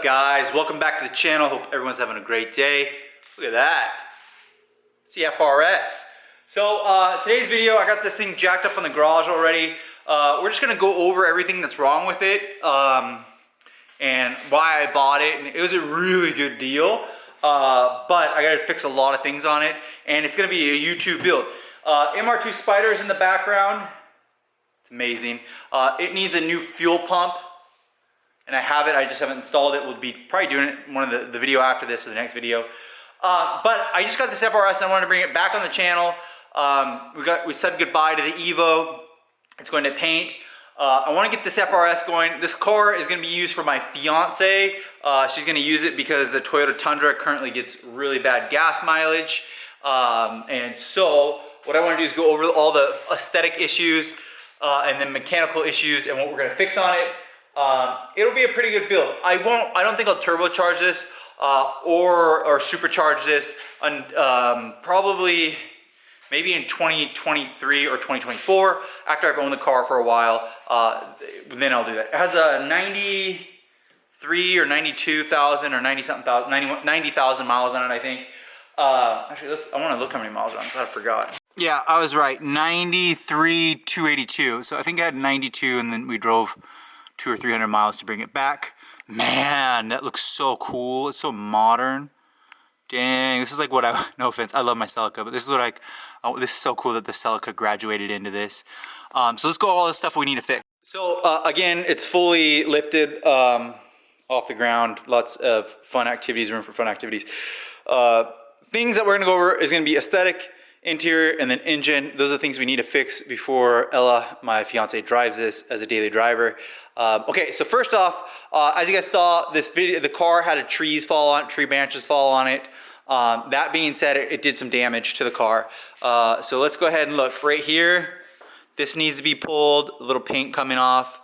guys? Welcome back to the channel. Hope everyone's having a great day. Look at that. CFRS. So today's video, I got this thing jacked up in the garage already. We're just gonna go over everything that's wrong with it and why I bought it. And it was a really good deal, but I gotta fix a lot of things on it, and it's gonna be a YouTube build. MR2 SPYDER is in the background. It's amazing. It needs a new fuel pump, and I have it. I just haven't installed it. We'll be probably doing it in one of the video after this or the next video. But I just got this FRS and I wanted to bring it back on the channel. We said goodbye to the Evo. It's going to paint. I want to get this FRS going. This car is going to be used for my fiance. She's going to use it because the Toyota Tundra currently gets really bad gas mileage. And so what I want to do is go over all the aesthetic issues and then mechanical issues and what we're going to fix on it. It'll be a pretty good build. I don't think I'll turbocharge this or supercharge this probably maybe in 2023 or 2024 after I've owned the car for a while. Then I'll do that. It has a 93 or 92,000 or 90,000 miles on it, I think. Actually, I want to look how many miles are on it, so I forgot. Yeah, I was right. 93,282. So I think I had 92, and then we drove 200 or 300 miles to bring it back. Man, that looks so cool. It's so modern. Dang, this is like what no offense, I love my Celica, but this is what this is so cool that the Celica graduated into this. So let's go over all the stuff we need to fix. So again, it's fully lifted off the ground. Lots of fun activities, room for fun activities. Things that we're gonna go over is gonna be aesthetic, interior, and then engine. Those are the things we need to fix before Ella, my fiance, drives this as a daily driver. Okay, so first off, as you guys saw, this video, the car had tree branches fall on it. That being said, it did some damage to the car. So let's go ahead and look right here. This needs to be pulled, a little paint coming off.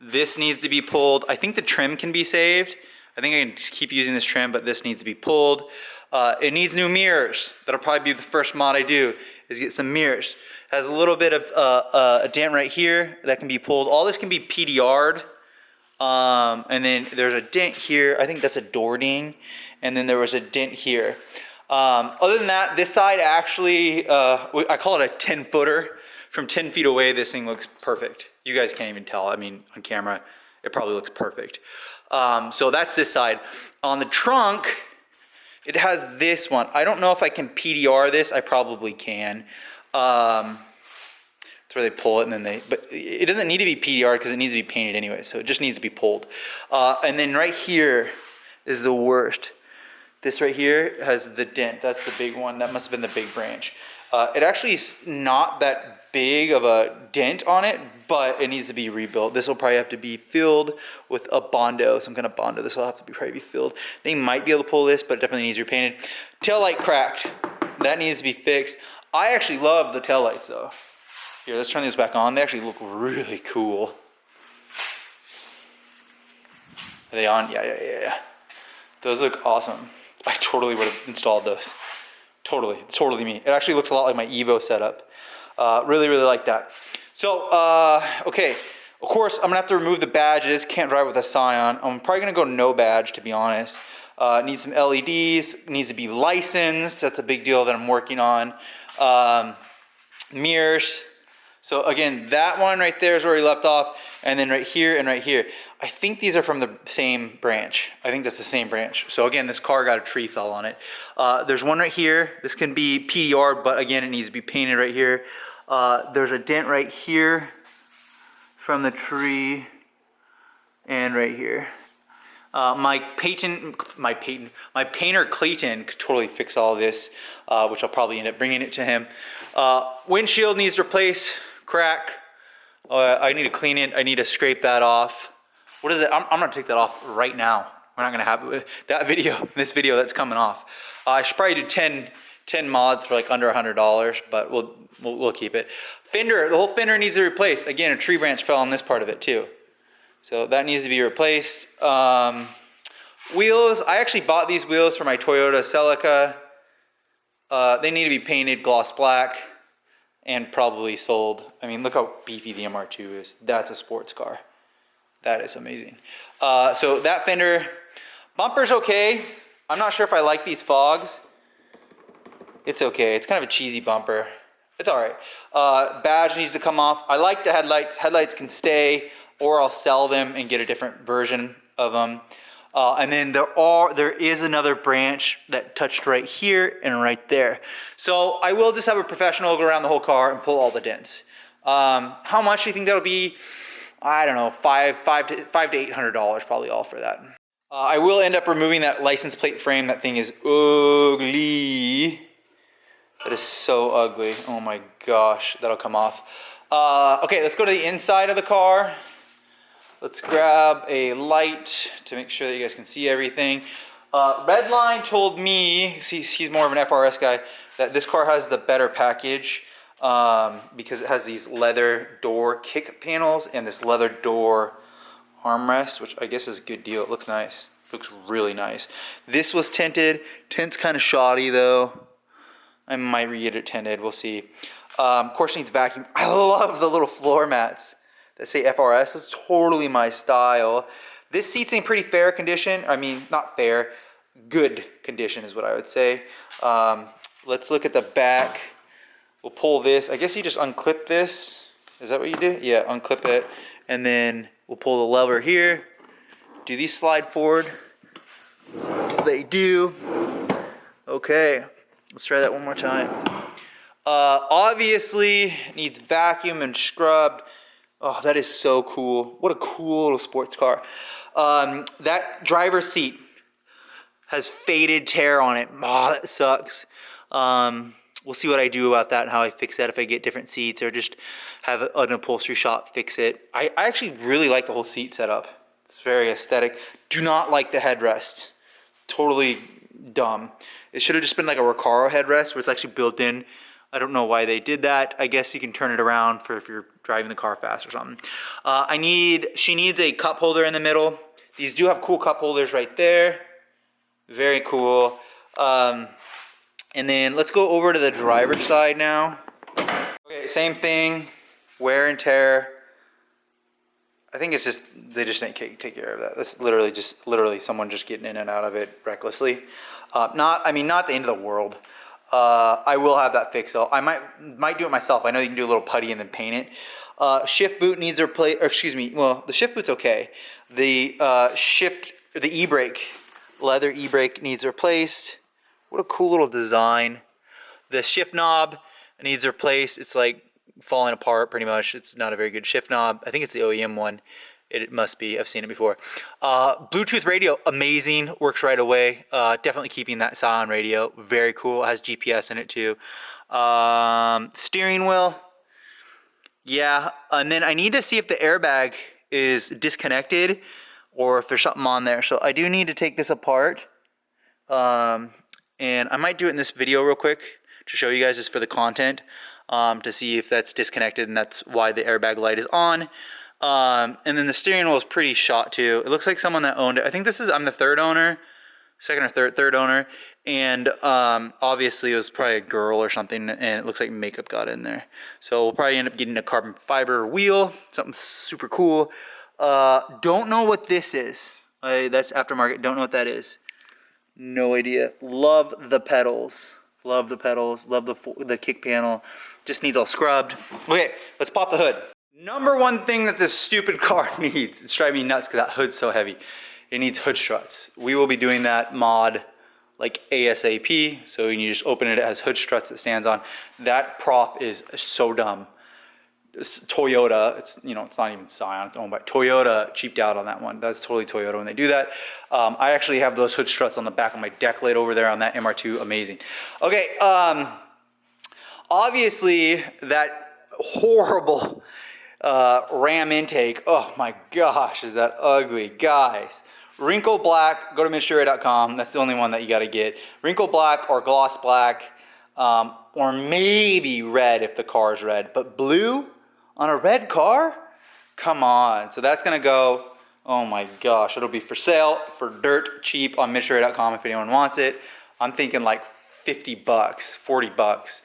This needs to be pulled. I think the trim can be saved. I think I can just keep using this trim, but this needs to be pulled. It needs new mirrors. That'll probably be the first mod I do, is get some mirrors. Has a little bit of a dent right here that can be pulled. All this can be PDR'd. And then there's a dent here. I think that's a Dore ding. And then there was a dent here. Other than that, this side actually, I call it a 10-footer. From 10 feet away, this thing looks perfect. You guys can't even tell. I mean, on camera, it probably looks perfect. So that's this side. On the trunk, it has this one. I don't know if I can PDR this. I probably can. That's where they pull it, and then but it doesn't need to be PDR because it needs to be painted anyway, so it just needs to be pulled. And then right here is the worst. This right here has the dent. That's the big one. That must have been the big branch. It actually is not that big of a dent on it, but it needs to be rebuilt. This will probably have to be filled with a Bondo, some kind of Bondo. This will have to probably be filled. They might be able to pull this, but it definitely needs repainted. Tail light cracked. That needs to be fixed. I actually love the tail lights though. Here, let's turn these back on. They actually look really cool. Are they on? Yeah. Those look awesome. I totally would have installed those. Totally, it's totally me. It actually looks a lot like my Evo setup. Really like that. So, okay. Of course, I'm gonna have to remove the badges. Can't drive with a Scion. I'm probably gonna go no badge, to be honest. Needs some LEDs. Needs to be licensed. That's a big deal that I'm working on. Mirrors. So again, that one right there is where we left off, and then right here and right here. I think these are from the same branch. I think that's the same branch. So again, this car got a tree fell on it. There's one right here. This can be PDR, but again, it needs to be painted right here. There's a dent right here from the tree, and right here. My painter Clayton could totally fix all of this, which I'll probably end up bringing it to him. Windshield needs replaced, crack. I need to clean it. I need to scrape that off. What is it? I'm gonna take that off right now. We're not gonna have it with that video, this video that's coming off. I should probably do 10 mods for like under $100, but we'll keep it. Fender, the whole fender needs to be replaced. Again, a tree branch fell on this part of it too. So that needs to be replaced. Wheels, I actually bought these wheels for my Toyota Celica. They need to be painted gloss black and probably sold. I mean, look how beefy the MR2 is. That's a sports car. That is amazing. So that fender, Bumper's okay. I'm not sure if I like these fogs. It's okay. It's kind of a cheesy bumper. It's all right. Badge needs to come off. I like the headlights. Headlights can stay, or I'll sell them and get a different version of them. And then there is another branch that touched right here and right there. So I will just have a professional go around the whole car and pull all the dents. How much do you think that'll be? I don't know, $500 to $800 probably all for that. I will end up removing that license plate frame. That thing is ugly. That is so ugly. Oh my gosh, that'll come off. Okay, let's go to the inside of the car. Let's grab a light to make sure that you guys can see everything. Redline told me, he's more of an FRS guy, that this car has the better package because it has these leather door kick panels and this leather door armrest, which I guess is a good deal. It looks nice. It looks really nice. This was tinted. Tint's kind of shoddy though. I might re-get it tinted. We'll see. Of course, it needs vacuum. I love the little floor mats that say FRS. It's totally my style. This seat's in pretty fair condition. I mean, not fair. Good condition is what I would say. Let's look at the back. We'll pull this. I guess you just unclip this. Is that what you do? Yeah, unclip it. And then we'll pull the lever here. Do these slide forward? They do. Okay. Let's try that one more time. Obviously needs vacuum and scrubbed. Oh, that is so cool. What a cool little sports car. That driver's seat has faded tear on it. Oh, that sucks. We'll see what I do about that and how I fix that, if I get different seats or just have an upholstery shop fix it. I actually really like the whole seat setup. It's very aesthetic. Do not like the headrest. Totally dumb. It should have just been like a Recaro headrest where it's actually built in. I don't know why they did that. I guess you can turn it around for if you're driving the car fast or something. She needs a cup holder in the middle. These do have cool cup holders right there. Very cool. And then let's go over to the driver's side now. Okay, same thing. Wear and tear. I think it's just, they just didn't take care of that. That's literally someone just getting in and out of it recklessly. Not the end of the world. I will have that fixed though. I might do it myself. I know you can do a little putty and then paint it. Shift boot needs replaced, or excuse me, well, the shift boot's okay. The e-brake, leather e-brake needs replaced. What a cool little design. The shift knob needs replaced. It's like falling apart pretty much. It's not a very good shift knob. I think it's the OEM one. It must be. I've seen it before. Bluetooth radio, amazing. Works right away. Definitely keeping that Scion radio. Very cool. It has GPS in it too. Steering wheel. Yeah. And then I need to see if the airbag is disconnected or if there's something on there. So I do need to take this apart. And I might do it in this video real quick to show you guys just for the content. To see if that's disconnected and that's why the airbag light is on. And then the steering wheel is pretty shot too. It looks like someone that owned it. I think I'm the third owner, second or third owner. And obviously it was probably a girl or something, and it looks like makeup got in there. So we'll probably end up getting a carbon fiber wheel, something super cool. Don't know what this is. That's aftermarket, don't know what that is. No idea. Love the pedals. Love the pedals, love the kick panel. Just needs all scrubbed. Okay, let's pop the hood. Number one thing that this stupid car needs, it's driving me nuts because that hood's so heavy. It needs hood struts. We will be doing that mod like ASAP. So when you just open it, it has hood struts that stands on. That prop is so dumb. It's Toyota, it's not even Scion, it's owned by Toyota, cheaped out on that one. That's totally Toyota when they do that. I actually have those hood struts on the back of my deck lid over there on that MR2, amazing. Okay, obviously that horrible Ram intake, oh my gosh, is that ugly, guys. Wrinkle black, go to MITSUBISHI.com, that's the only one that you gotta get. Wrinkle black or gloss black, or maybe red if the car is red, but blue on a red car? Come on. So that's gonna go, oh my gosh, it'll be for sale for dirt cheap on MITSUBISHI.com if anyone wants it. I'm thinking like 50 bucks, 40 bucks.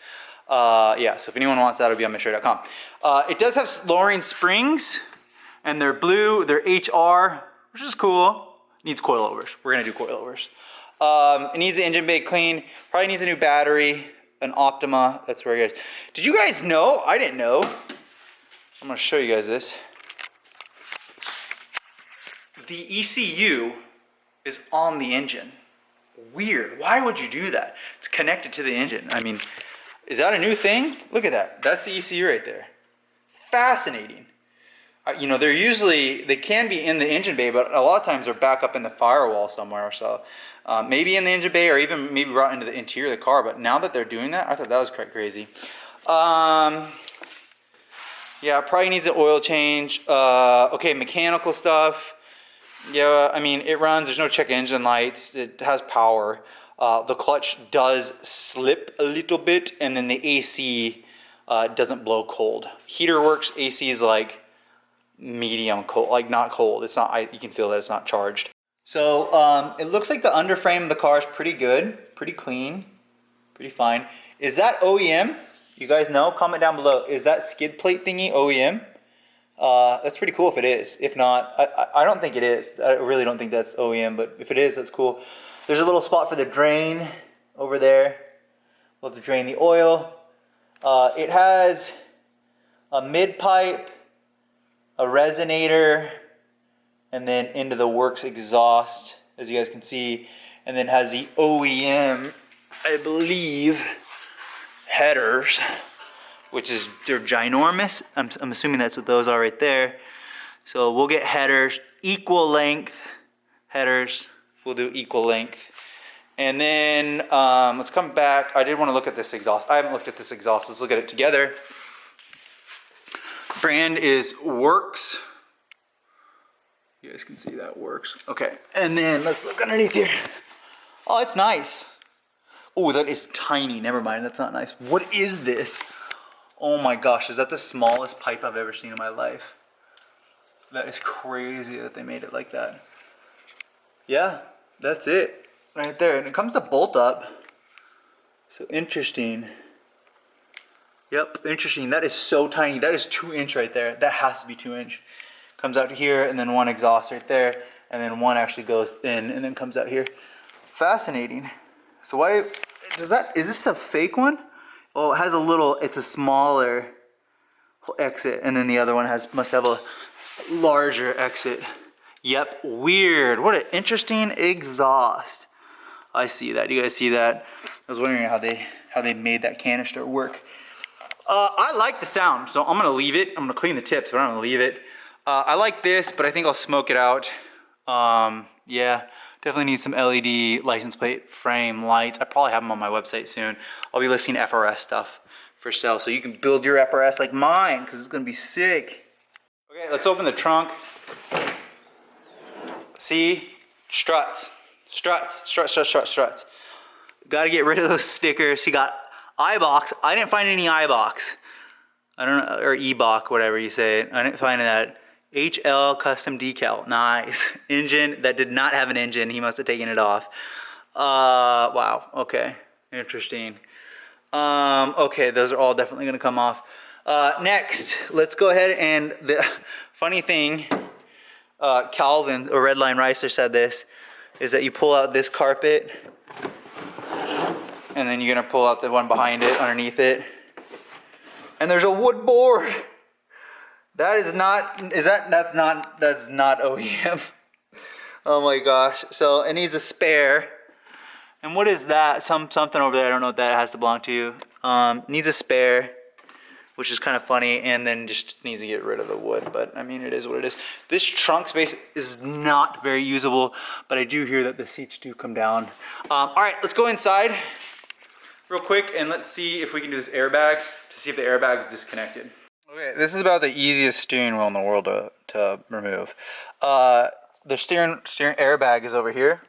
Yeah, so if anyone wants that, it'll be on MITSUBISHI.com. It does have lowering springs, and they're blue, they're HR, which is cool. Needs coilovers. We're gonna do coilovers. It needs the engine bay clean. Probably needs a new battery, an Optima. That's where you guys. Did you guys know? I didn't know. I'm gonna show you guys this. The ECU is on the engine. Weird. Why would you do that? It's connected to the engine. I mean, is that a new thing? Look at that. That's the ECU right there. Fascinating. You know, they can be in the engine bay, but a lot of times they're back up in the firewall somewhere or so. Maybe in the engine bay or even maybe brought into the interior of the car, but now that they're doing that, I thought that was quite crazy. Yeah, probably needs an oil change. Okay, mechanical stuff. Yeah, I mean, it runs, there's no check engine lights, it has power. The clutch does slip a little bit, and then the AC doesn't blow cold. Heater works, AC is like medium cold, like not cold. It's not, you can feel that it's not charged. So it looks like the underframe of the car is pretty good, pretty clean, pretty fine. Is that OEM? You guys know? Comment down below. Is that skid plate thingy OEM? That's pretty cool if it is. If not, I don't think it is. I really don't think that's OEM, but if it is, that's cool. There's a little spot for the drain over there. We'll have to drain the oil. It has a mid pipe, a resonator, and then into the works exhaust, as you guys can see, and then has the OEM, I believe, headers, which is, they're ginormous. I'm assuming that's what those are right there. So we'll get headers, equal length headers. We'll do equal length. And then let's come back. I did want to look at this exhaust. I haven't looked at this exhaust. Let's look at it together. Brand is Works. You guys can see that Works. Okay, and then let's look underneath here. Oh, it's nice. Oh, that is tiny. Never mind, that's not nice. What is this? Oh my gosh, is that the smallest pipe I've ever seen in my life? That is crazy that they made it like that. Yeah, that's it. Right there, and it comes to bolt up. So interesting. Yep, interesting. That is so tiny. That is 2-inch right there. That has to be 2-inch. Comes out here, and then one exhaust right there, and then one actually goes in and then comes out here. Fascinating. So why does that, is this a fake one? Oh, it has a little, it's a smaller exit, and then the other one must have a larger exit. Yep, weird. What an interesting exhaust. I see that. You guys see that? I was wondering how they made that canister work. I like the sound, so I'm gonna leave it. I'm gonna clean the tips, but I'm gonna leave it. I like this, but I think I'll smoke it out. Yeah, definitely need some LED license plate frame lights. I probably have them on my website soon. I'll be listing FRS stuff for sale, so you can build your FRS like mine, because it's gonna be sick. Okay, let's open the trunk. See, struts. Got to get rid of those stickers. He got iBox. I didn't find any iBox. I don't know, or eBox, whatever you say it. I didn't find that. HL custom decal. Nice. Engine that did not have an engine. He must have taken it off. Wow. Okay. Interesting. Okay, those are all definitely going to come off. Next, let's go ahead, and the funny thing, Calvin, or Redline Ricer, said this, is that you pull out this carpet, and then you're gonna pull out the one behind it, underneath it, and there's a wood board. That is not, that's not OEM. Oh my gosh. So it needs a spare. And what is that? Something over there, I don't know what that has to belong to. Needs a spare, which is kind of funny, and then just needs to get rid of the wood, but I mean, it is what it is. This trunk space is not very usable, but I do hear that the seats do come down. All right, let's go inside real quick, and let's see if we can do this airbag to see if the airbag is disconnected. Okay, this is about the easiest steering wheel in the world to remove. The steering airbag is over here.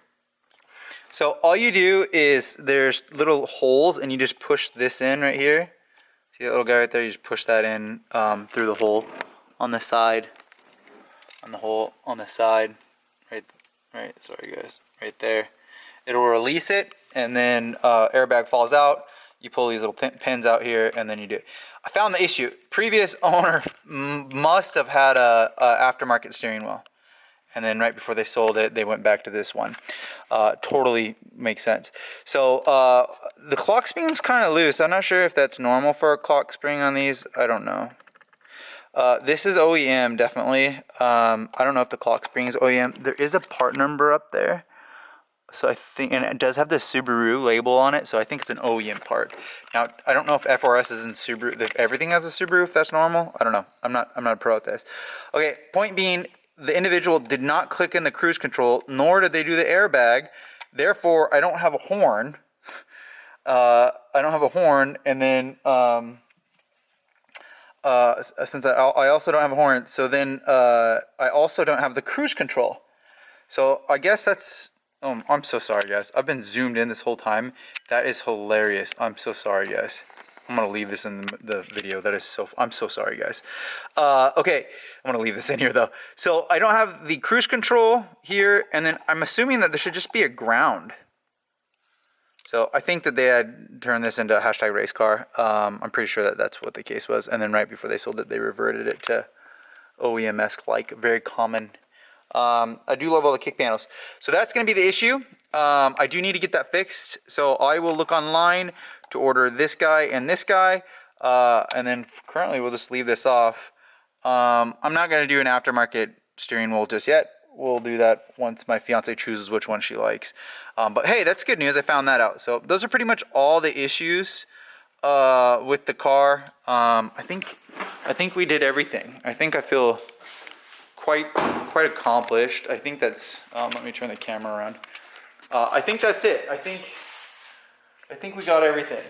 So all you do is, there's little holes, and you just push this in right here. See that little guy right there? You just push that in through the hole on the side, on the hole on the side, right. Sorry guys, right there. It'll release it, and then airbag falls out. You pull these little pins out here, and then you do it. I found the issue. Previous owner must have had a aftermarket steering wheel, and then right before they sold it, they went back to this one. Totally makes sense. So the clock spring's kind of loose. I'm not sure if that's normal for a clock spring on these. I don't know. This is OEM, definitely. I don't know if the clock spring is OEM. There is a part number up there. So I think, and it does have the Subaru label on it, so I think it's an OEM part. Now, I don't know if FRS is in Subaru, if everything has a Subaru, if that's normal. I don't know. I'm not a pro at this. Okay, point being, the individual did not click in the cruise control, nor did they do the airbag. Therefore, I don't have a horn. And then since I also don't have a horn, so then I also don't have the cruise control. So I guess that's. Oh, I'm so sorry, guys. I've been zoomed in this whole time. That is hilarious. I'm so sorry, guys. I'm gonna leave this in the video. That is so. I'm so sorry, guys. Okay, I'm gonna leave this in here though. So I don't have the cruise control here, and then I'm assuming that there should just be a ground. So I think that they had turned this into a hashtag race car. I'm pretty sure that that's what the case was. And then right before they sold it, they reverted it to OEM-esque, like very common. I do love all the kick panels. So that's going to be the issue. I do need to get that fixed. So I will look online to order this guy and this guy. And then currently we'll just leave this off. I'm not going to do an aftermarket steering wheel just yet. We'll do that once my fiance chooses which one she likes. But hey, that's good news. I found that out. So those are pretty much all the issues with the car. I think we did everything. I think I feel quite accomplished. I think that's. Let me turn the camera around. I think that's it. I think we got everything.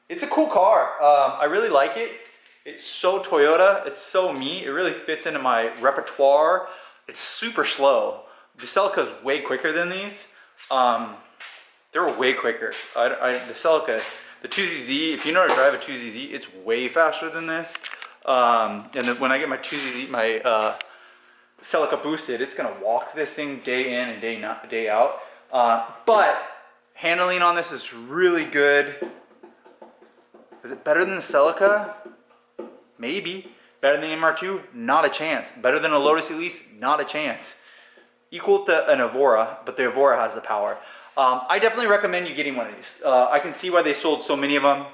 It's a cool car. I really like it. It's so Toyota. It's so me. It really fits into my repertoire. It's super slow. The Celica is way quicker than these. They're way quicker. The Celica, the 2ZZ, if you know how to drive a 2ZZ, it's way faster than this. And then when I get my 2ZZ, my Celica boosted, it's gonna walk this thing day in and day out. But handling on this is really good. Is it better than the Celica? Maybe. Better than the MR2? Not a chance. Better than a Lotus ELISE? Not a chance. Equal to an EVORA, but the EVORA has the power. I definitely recommend you getting one of these. I can see why they sold so many of them.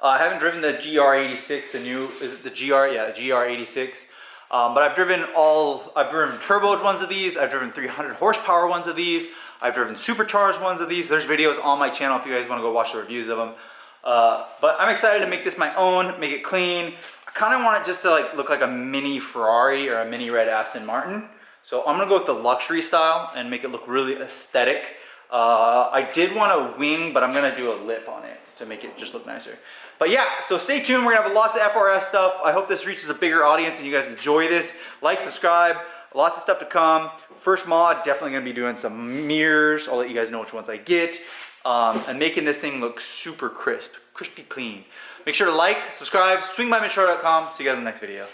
I haven't driven the GR86, the new, is it the GR? Yeah, the GR86. But I've driven turboed ones of these. I've driven 300 horsepower ones of these. I've driven supercharged ones of these. There's videos on my channel if you guys want to go watch the reviews of them. But I'm excited to make this my own, make it clean. I kind of want it just to look like a mini Ferrari or a mini red Aston Martin. So I'm gonna go with the luxury style and make it look really aesthetic. I did want a wing, but I'm gonna do a lip on it to make it just look nicer. But yeah, so stay tuned. We're gonna have lots of FRS stuff. I hope this reaches a bigger audience and you guys enjoy this. Like, subscribe, lots of stuff to come. First mod, definitely gonna be doing some mirrors. I'll let you guys know which ones I get. And making this thing look super crisp, crispy clean. Make sure to like, subscribe, swingbymitchshore.com. See you guys in the next video.